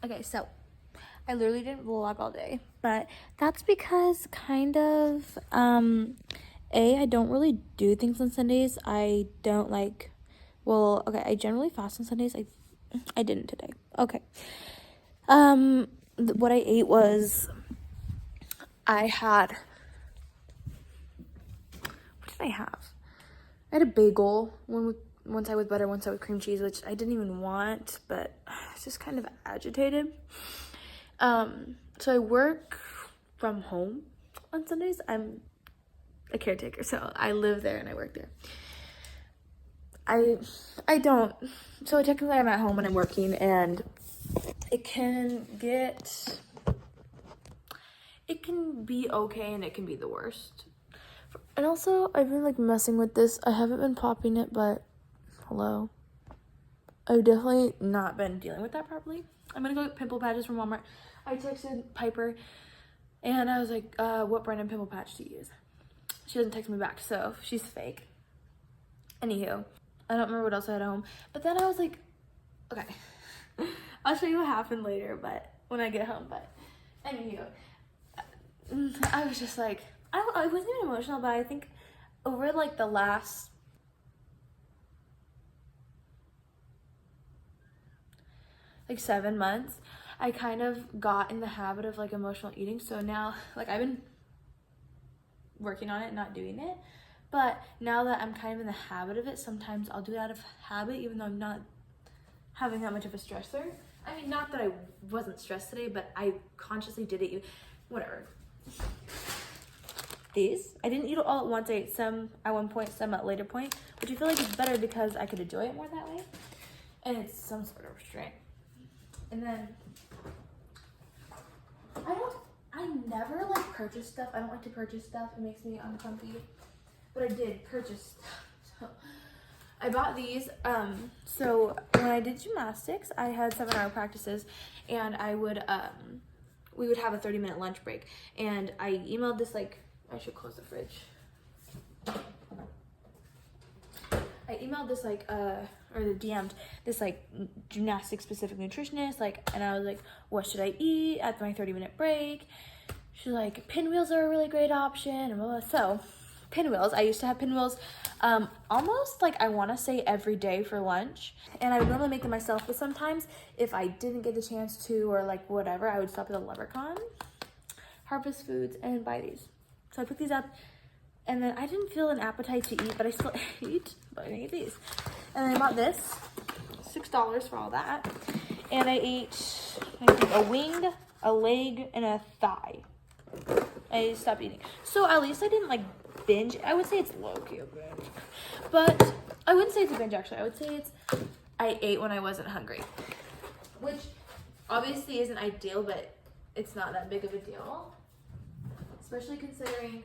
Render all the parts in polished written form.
Okay, so I literally didn't vlog all day, but that's because I don't really do things on Sundays. I don't like, I generally fast on Sundays. I didn't today. Okay. What I ate was, I had, what did I have? I had a bagel, one side with butter, one side with cream cheese, which I didn't even want, but I was just kind of agitated. So I work from home on Sundays. I'm a caretaker, so I live there and I work there. I don't, so technically I'm at home when I'm working, and it can be okay and it can be the worst. And also, I've been like messing with this. I haven't been popping it, but hello. I've definitely not been dealing with that properly. I'm gonna go get pimple patches from Walmart. I texted Piper and I was like, what brand of pimple patch do you use? She doesn't text me back, so she's fake. Anywho, I don't remember what else I had at home. But then I was like, okay, I'll show you what happened later, but when I get home. But anywho, I was just like, I wasn't even emotional, but I think over like the last like 7 months, I kind of got in the habit of like emotional eating. So now, like, I've been working on it, not doing it, but now that I'm kind of in the habit of it, sometimes I'll do it out of habit, even though I'm not having that much of a stressor. I mean, not that I wasn't stressed today, but I consciously did it. Whatever. These, I didn't eat it all at once. I ate some at one point, some at a later point, which I feel like is better because I could enjoy it more that way. And it's some sort of restraint. And then, I never like purchase stuff. I don't like to purchase stuff. It makes me uncomfy. But I did purchase stuff. So I bought these. So when I did gymnastics, I had 7-hour practices, and we would have a 30-minute lunch break. And I emailed this, like, I should close the fridge. I emailed this, like, or DM'd this, like, gymnastics specific nutritionist, like, and I was like, what should I eat at my 30-minute break? She's like, pinwheels are a really great option, and blah, blah. So pinwheels, I used to have pinwheels almost like I want to say every day for lunch, and I would normally make them myself, but sometimes if I didn't get the chance to, or like whatever, I would stop at the Leprechaun, Harvest Foods, and buy these. So I picked these up, and then I didn't feel an appetite to eat, but I still ate, but I ate these. And then I bought this, $6 for all that, and I ate, I think, a wing, a leg, and a thigh. I stopped eating. So at least I didn't like binge. I would say it's low-key a binge. But I wouldn't say it's a binge, actually. I would say I ate when I wasn't hungry. Which obviously isn't ideal, but it's not that big of a deal. Especially considering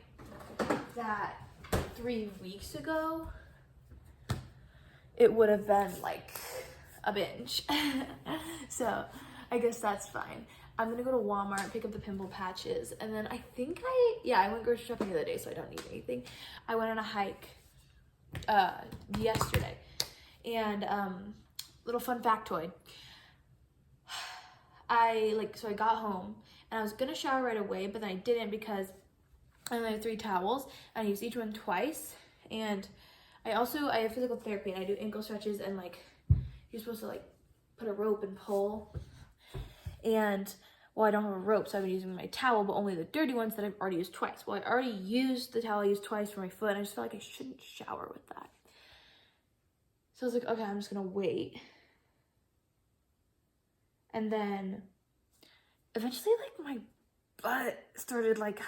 that 3 weeks ago, it would have been like a binge. So I guess that's fine. I'm gonna go to Walmart and pick up the pimple patches, and then I think I went grocery shopping the other day, so I don't need anything. I went on a hike yesterday, and little fun factoid. So I got home and I was gonna shower right away, but then I didn't because I only have 3 towels and I used each one twice. And I have physical therapy, and I do ankle stretches, and like you're supposed to like put a rope and pull. And well, I don't have a rope, so I've been using my towel, but only the dirty ones that I've already used twice. Well, I already used the towel I used twice for my foot, and I just felt like I shouldn't shower with that. So I was like, okay, I'm just gonna wait. And then eventually, like, my butt started like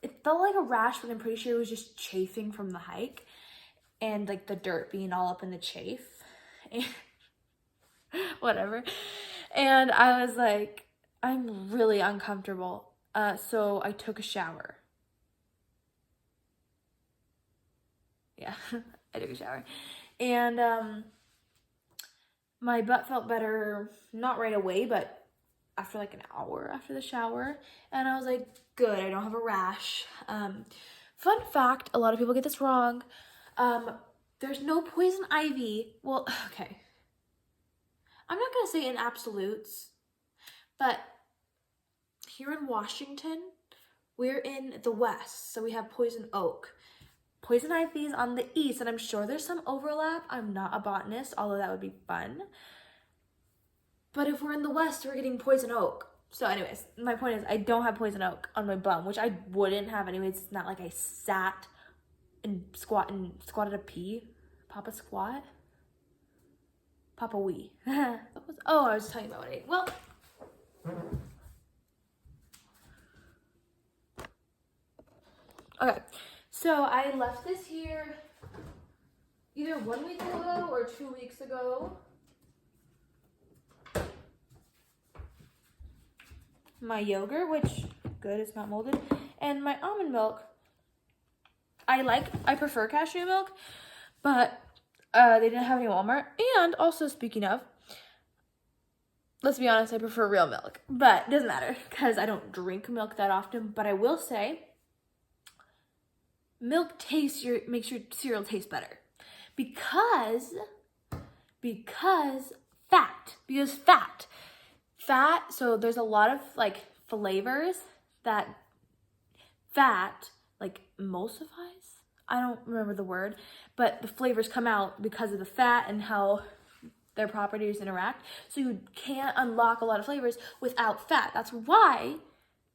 it felt like a rash, but I'm pretty sure it was just chafing from the hike and like the dirt being all up in the chafe. And whatever. And I was like, I'm really uncomfortable. So I took a shower. Yeah, I took a shower. And my butt felt better, not right away, but after like an hour after the shower. And I was like, good, I don't have a rash. Fun fact, a lot of people get this wrong. There's no poison ivy. Well, okay. I'm not gonna say in absolutes, But here in Washington, we're in the West, so we have poison oak. Poison ivy is on the East, and I'm sure there's some overlap. I'm not a botanist, although that would be fun. But if we're in the West, we're getting poison oak. So anyways, my point is I don't have poison oak on my bum, which I wouldn't have anyways. It's not like I sat and squatted a pee. Papa squat? Papa wee. Oh, I was telling you about what I ate. Well, okay. So I left this here either 1 week ago or 2 weeks ago. My yogurt, which good, it's not molded, and my almond milk. I prefer cashew milk, but they didn't have any at Walmart. And also, speaking of, let's be honest, I prefer real milk, but it doesn't matter because I don't drink milk that often. But I will say, milk makes your cereal taste better because fat, so there's a lot of like flavors that fat like emulsifies. I don't remember the word, but the flavors come out because of the fat and how their properties interact. So you can't unlock a lot of flavors without fat. That's why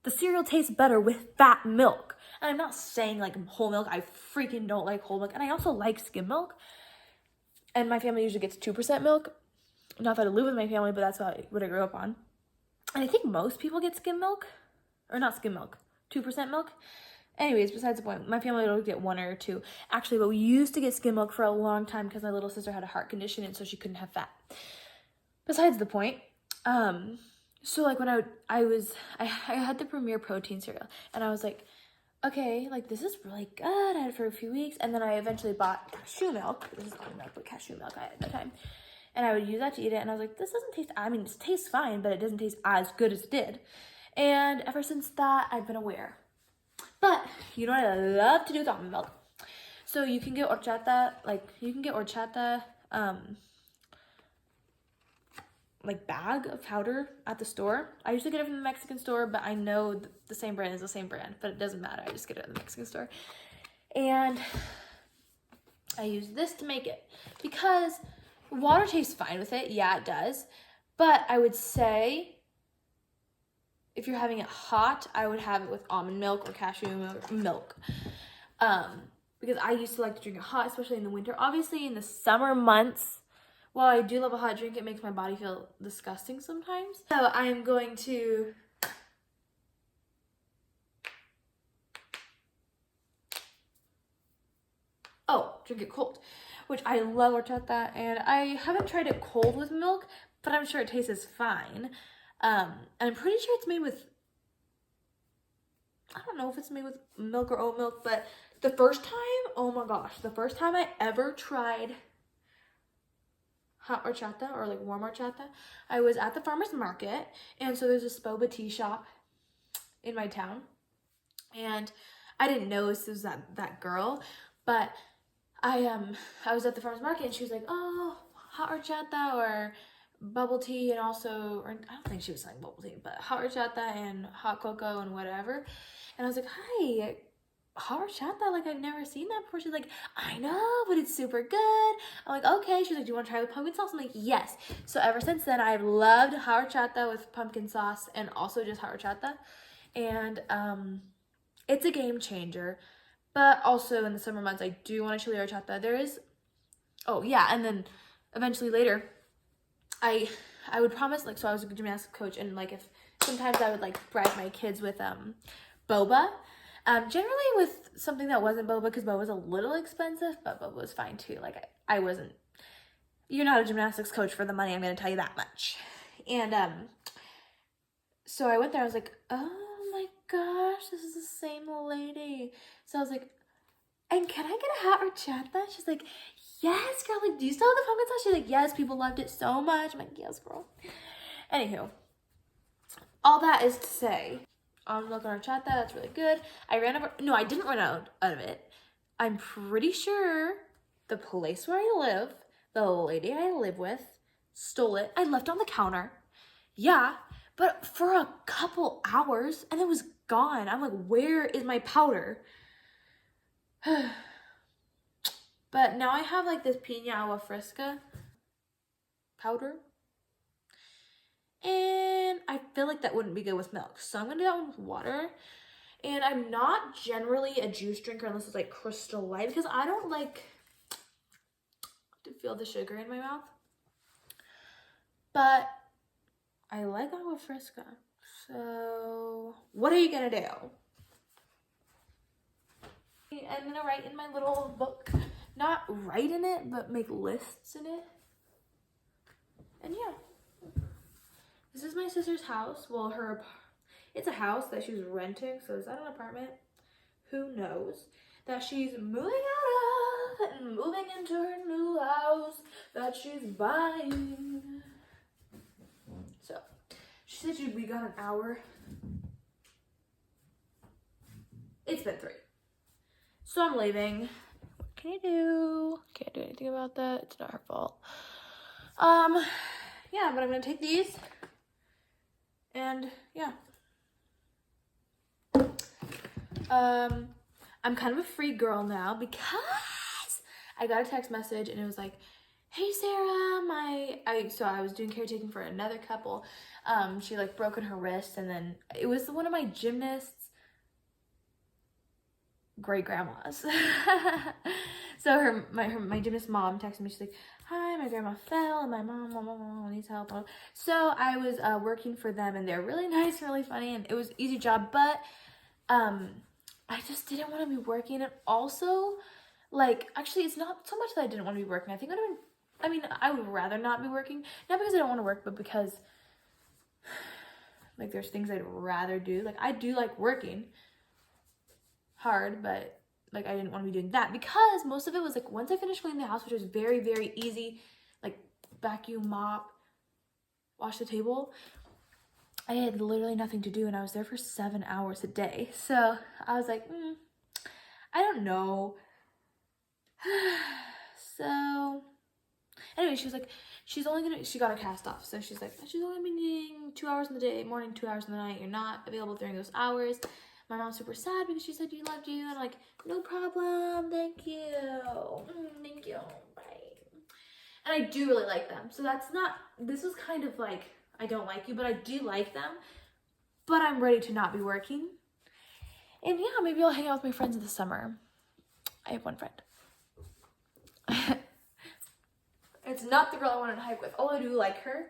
the cereal tastes better with fat milk. And I'm not saying like whole milk. I freaking don't like whole milk. And I also like skim milk. And my family usually gets 2% milk. Not that I live with my family, but that's what I grew up on. And I think most people get skim milk. Or not skim milk. 2% milk. Anyways, besides the point, my family would get 1 or 2. Actually, but we used to get skim milk for a long time because my little sister had a heart condition and so she couldn't have fat. Besides the point, so like when I had the Premier Protein cereal and I was like, okay, like this is really good. I had it for a few weeks and then I eventually bought cashew milk. This is almond milk, but cashew milk I had at the time. And I would use that to eat it and I was like, this doesn't taste, I mean, it tastes fine, but it doesn't taste as good as it did. And ever since that, I've been aware. But you know what I love to do with almond milk? So you can get horchata, like bag of powder at the store. I usually get it from the Mexican store, but I know the same brand is the same brand, but it doesn't matter. I just get it at the Mexican store. And I use this to make it because water tastes fine with it. Yeah, it does. But I would say if you're having it hot, I would have it with almond milk or cashew milk. Because I used to like to drink it hot, especially in the winter. Obviously, in the summer months, while I do love a hot drink, it makes my body feel disgusting sometimes. So I am going to drink it cold, which I love horchata, and I haven't tried it cold with milk, but I'm sure it tastes fine. And I'm pretty sure it's made with, I don't know if it's made with milk or oat milk, but the first time, oh my gosh, the first time I ever tried hot horchata or like warm horchata, I was at the farmer's market, and so there's a boba tea shop in my town, and I didn't know this was that girl, but I was at the farmer's market and she was like, oh, hot horchata or bubble tea, and also, or I don't think she was selling bubble tea, but hot horchata and hot cocoa and whatever. And I was like, hi, hot horchata, like I've never seen that before. She's like, I know, but it's super good. I'm like, okay. She's like, do you want to try with pumpkin sauce? I'm like, yes. So ever since then, I've loved hot horchata with pumpkin sauce and also just hot horchata. And it's a game changer. But also in the summer months, I do want a chili horchata. There is, oh yeah, and then eventually later, I would promise, like, so I was a gymnastics coach, and like if sometimes I would like bribe my kids with boba, generally with something that wasn't boba, because boba was a little expensive, but boba was fine too. Like I wasn't, you're not a gymnastics coach for the money, I'm gonna tell you that much. And so I went there, I was like, oh my gosh, this is the same lady. So I was like, and can I get a hot horchata? She's like, yes, girl, like, do you still have the pumpkin sauce? She's like, yes, people loved it so much. I'm like, yes, girl. Anywho, all that is to say, almond milk and horchata, that's really good. I didn't run out of it. I'm pretty sure the place where I live, the lady I live with, stole it. I left it on the counter. Yeah, but for a couple hours, and it was gone. I'm like, where is my powder? But now I have like this Piña Agua Fresca powder, and I feel like that wouldn't be good with milk, so I'm gonna do that one with water. And I'm not generally a juice drinker unless it's like Crystal Light, because I don't like to feel the sugar in my mouth. But I like Agua Fresca. So what are you gonna do? I'm gonna write in my little book. Not write in it, but make lists in it. And yeah. This is my sister's house. Well, it's a house that she was renting, so is that an apartment? Who knows? That she's moving out of and moving into her new house that she's buying. So, she said she'd be gone an hour. It's been 3. So I'm leaving. What can you do? Can't do anything about that. It's not her fault. Yeah, but I'm gonna take these. And yeah. I'm kind of a free girl now because I got a text message and it was like, hey Sarah, so I was doing caretaking for another couple. She like broken her wrist, and then it was one of my gymnasts' great grandmas. So my gymnast mom texted me. She's like, hi, my grandma fell and my mom needs help. So I was working for them, and they're really nice and really funny, and it was an easy job, but I just didn't want to be working. And also, like, actually it's not so much that I didn't want to be working. I think I would rather not be working, not because I don't want to work, but because like there's things I'd rather do. Like, I do like working hard, but like I didn't want to be doing that because most of it was like once I finished cleaning the house, which was very, very easy, like vacuum, mop, wash the table, I had literally nothing to do, and I was there for 7 hours a day. So I was like, I don't know. So anyway, she was like, she got a cast off. So she's like, she's only meeting 2 hours in the day, morning, 2 hours in the night. You're not available during those hours. My mom's super sad because she said you loved you. And I'm like, no problem. Thank you. Thank you. Bye. And I do really like them. So this is kind of like, I don't like you, but I do like them. But I'm ready to not be working. And yeah, maybe I'll hang out with my friends in the summer. I have one friend. It's not the girl I wanted to hike with, although I do like her.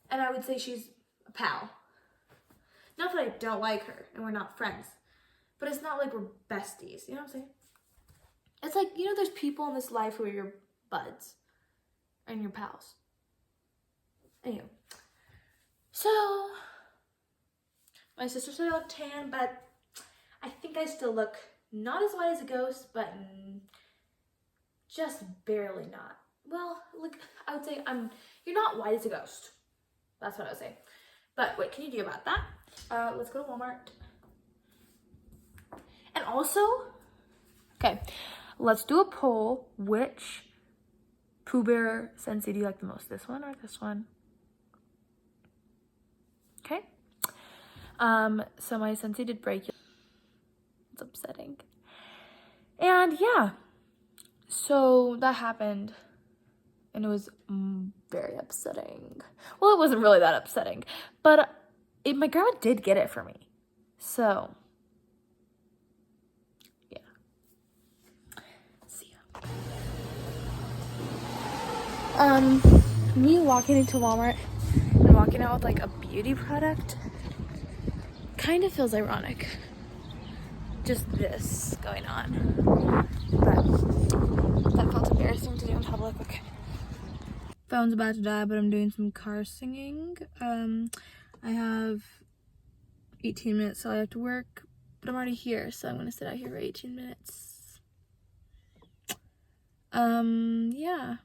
And I would say she's a pal. Not that I don't like her and we're not friends, but it's not like we're besties. You know what I'm saying? It's like, there's people in this life who are your buds and your pals. Anyway. So, my sister said I look tan, but I think I still look not as white as a ghost, but just barely not. Well, like, I would say you're not white as a ghost. That's what I would say. But what can you do about that? Let's go to Walmart. And also, okay, let's do a poll. Which Pooh Bear Scentsy do you like the most? This one or this one? Okay. So my Scentsy did break. It's upsetting. And yeah, so that happened. And it was very upsetting. Well, it wasn't really that upsetting, but my grandma did get it for me. So, yeah. See ya. Me walking into Walmart and walking out with like a beauty product kind of feels ironic. Just this going on. But that felt embarrassing to do in public. Okay. Phone's about to die, but I'm doing some car singing. I have 18 minutes till I have to work, but I'm already here, so I'm gonna sit out here for 18 minutes. Yeah.